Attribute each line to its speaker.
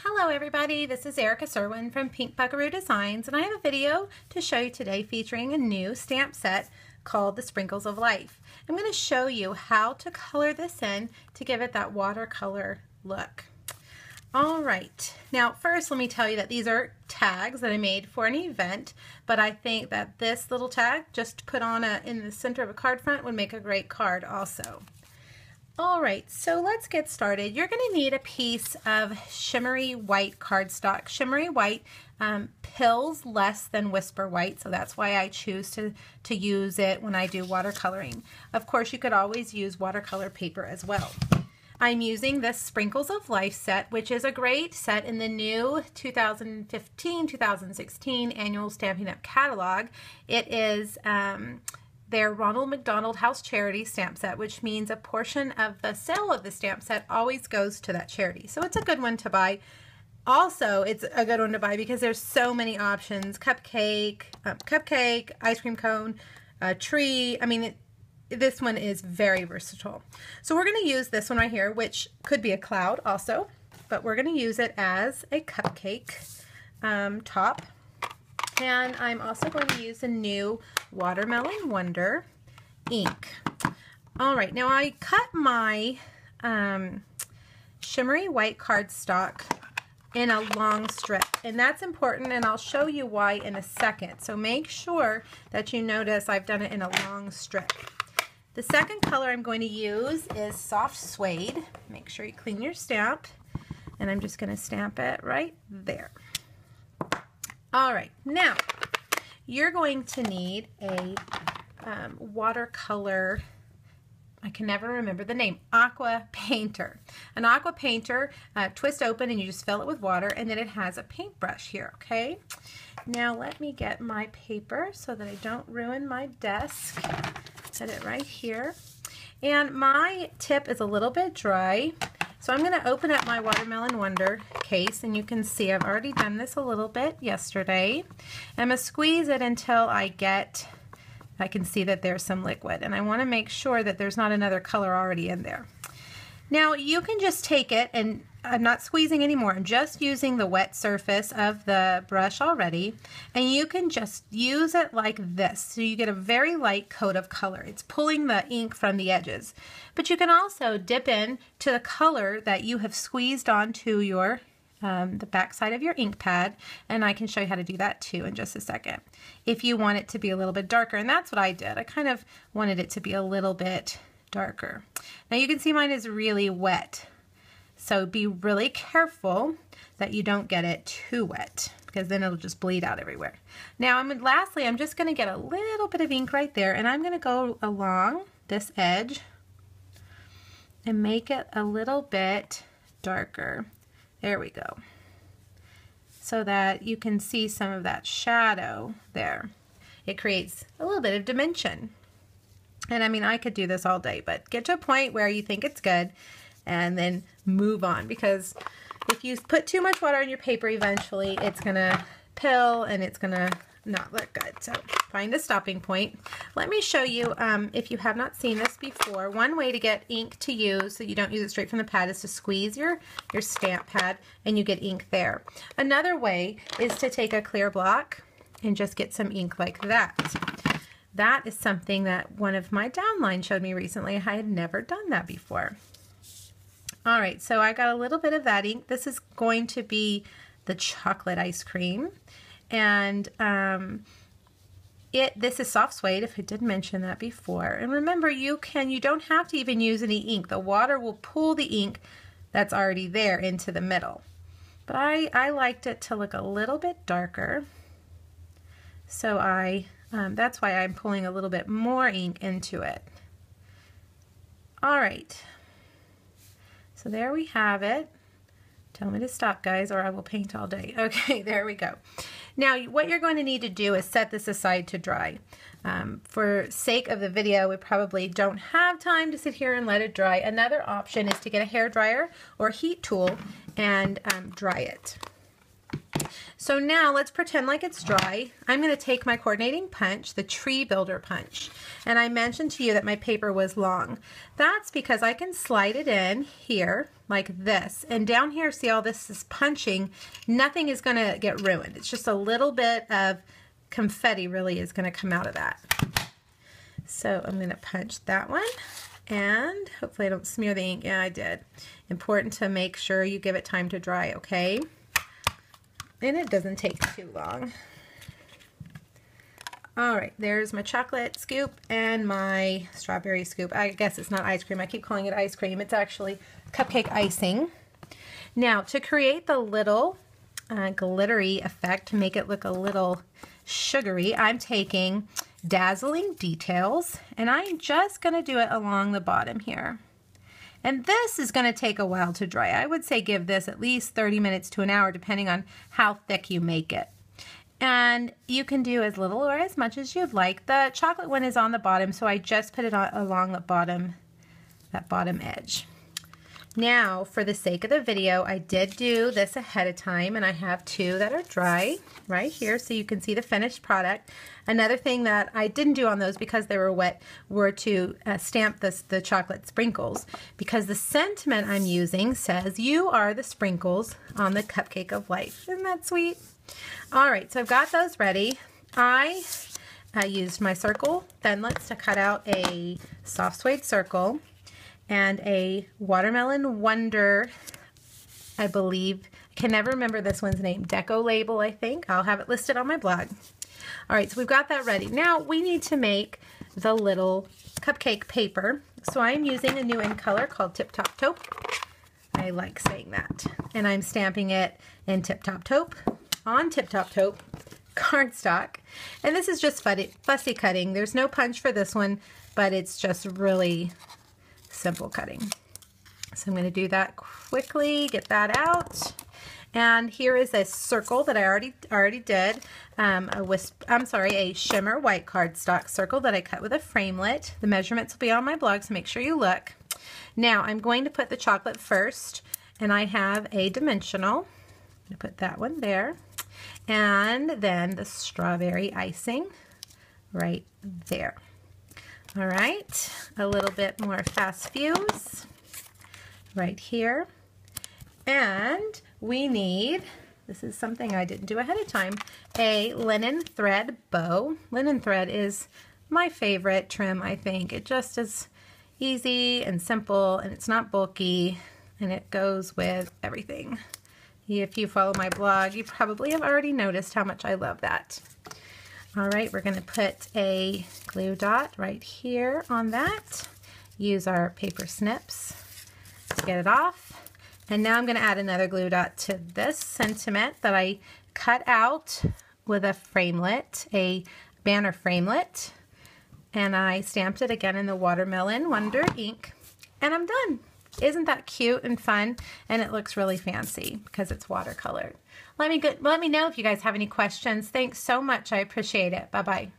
Speaker 1: Hello everybody, this is Erica Serwin from Pink Buckaroo Designs, and I have a video to show you today featuring a new stamp set called the Sprinkles of Life. I'm going to show you how to color this in to give it that watercolor look. Alright, now first let me tell you that these are tags that I made for an event, but I think that this little tag just put on in the center of a card front would make a great card also. Alright, so let's get started. You're going to need a piece of shimmery white cardstock. Shimmery white pills less than whisper white, so that's why I choose to use it when I do watercoloring. Of course, you could always use watercolor paper as well. I'm using this Sprinkles of Life set, which is a great set in the new 2015-2016 annual Stampin' Up! Catalog. It is their Ronald McDonald House Charity stamp set, which means a portion of the sale of the stamp set always goes to that charity. So it's a good one to buy. Also, it's a good one to buy because there's so many options. Cupcake, ice cream cone, tree. I mean, this one is very versatile. So we're going to use this one right here, which could be a cloud also, but we're going to use it as a cupcake top. And I'm also going to use a new Watermelon Wonder ink. Alright, now I cut my shimmery white cardstock in a long strip, and that's important, and I'll show you why in a second. So make sure that you notice I've done it in a long strip. The second color I'm going to use is Soft Suede. Make sure you clean your stamp, and I'm just going to stamp it right there. Alright, now you're going to need a watercolor, I can never remember the name, aqua painter. An aqua painter, twist open and you just fill it with water, and then it has a paintbrush here, okay? Now let me get my paper so that I don't ruin my desk. Set it right here. And my tip is a little bit dry. So I'm going to open up my Watermelon Wonder case, and you can see I've already done this a little bit yesterday. I'm going to squeeze it until I can see that there's some liquid, and I want to make sure that there's not another color already in there. Now you can just take it, and I'm not squeezing anymore, I'm just using the wet surface of the brush already, and you can just use it like this so you get a very light coat of color. It's pulling the ink from the edges, but you can also dip in to the color that you have squeezed onto your the back side of your ink pad, and I can show you how to do that too in just a second if you want it to be a little bit darker, and that's what I did. I kind of wanted it to be a little bit darker. Now you can see mine is really wet, so be really careful that you don't get it too wet, because then it'll just bleed out everywhere. Now lastly, I'm just going to get a little bit of ink right there, and I'm going to go along this edge and make it a little bit darker. There we go. So that you can see some of that shadow there. It creates a little bit of dimension. And I mean, I could do this all day, but get to a point where you think it's good and then move on, because if you put too much water on your paper, eventually it's gonna pill and it's gonna not look good. So find a stopping point. Let me show you, if you have not seen this before, one way to get ink to use so you don't use it straight from the pad is to squeeze your stamp pad and you get ink there. Another way is to take a clear block and just get some ink like that. That is something that one of my downlines showed me recently. I had never done that before. Alright, so I got a little bit of that ink. This is going to be the chocolate ice cream. And this is soft suede, if I did mention that before. And remember, you don't have to even use any ink. The water will pull the ink that's already there into the middle. But I liked it to look a little bit darker. So that's why I'm pulling a little bit more ink into it. All right. So there we have it. Tell me to stop, guys, or I will paint all day. Okay, there we go. Now, what you're going to need to do is set this aside to dry. For sake of the video, we probably don't have time to sit here and let it dry. Another option is to get a hair dryer or heat tool and dry it. So now let's pretend like it's dry. I'm going to take my coordinating punch, the tree builder punch. And I mentioned to you that my paper was long. That's because I can slide it in here like this. And down here, see all this is punching. Nothing is going to get ruined. It's just a little bit of confetti really is going to come out of that. So I'm going to punch that one. And hopefully I don't smear the ink. Yeah, I did. Important to make sure you give it time to dry, okay? And it doesn't take too long. All right, there's my chocolate scoop and my strawberry scoop. I guess it's not ice cream. I keep calling it ice cream. It's actually cupcake icing. Now, to create the little glittery effect, to make it look a little sugary, I'm taking Dazzling Details, and I'm just going to do it along the bottom here. And this is going to take a while to dry. I would say give this at least 30 minutes to an hour, depending on how thick you make it. And you can do as little or as much as you'd like. The chocolate one is on the bottom, so I just put it on, along the bottom, that bottom edge. Now, for the sake of the video, I did do this ahead of time, and I have two that are dry right here, so you can see the finished product. Another thing that I didn't do on those because they were wet were to stamp the chocolate sprinkles, because the sentiment I'm using says, "You are the sprinkles on the cupcake of life." Isn't that sweet? All right, so I've got those ready. I used my circle thinlits to cut out a soft suede circle and a Watermelon Wonder, I believe. I can never remember this one's name. Deco label, I think. I'll have it listed on my blog. All right, so we've got that ready. Now we need to make the little cupcake paper. So I'm using a new ink color called Tip Top Taupe. I like saying that. And I'm stamping it in Tip Top Taupe, on Tip Top Taupe cardstock. And this is just fussy cutting. There's no punch for this one, but it's just really simple cutting. So I'm going to do that quickly, get that out. And here is a circle that I already did. A shimmer white cardstock circle that I cut with a framelit. The measurements will be on my blog, so make sure you look. Now I'm going to put the chocolate first, and I have a dimensional. I'm going to put that one there. And then the strawberry icing right there. All right, a little bit more fast fuse right here. And we need, this is something I didn't do ahead of time, a linen thread bow. Linen thread is my favorite trim, I think. It just is easy and simple, and it's not bulky, and it goes with everything. If you follow my blog, you probably have already noticed how much I love that. All right, we're going to put a glue dot right here on that. Use our paper snips to get it off. And now I'm going to add another glue dot to this sentiment that I cut out with a framelit, a banner framelit. And I stamped it again in the Watermelon Wonder ink. And I'm done. Isn't that cute and fun? And it looks really fancy because it's watercolored. Let me know if you guys have any questions. Thanks so much. I appreciate it. Bye-bye.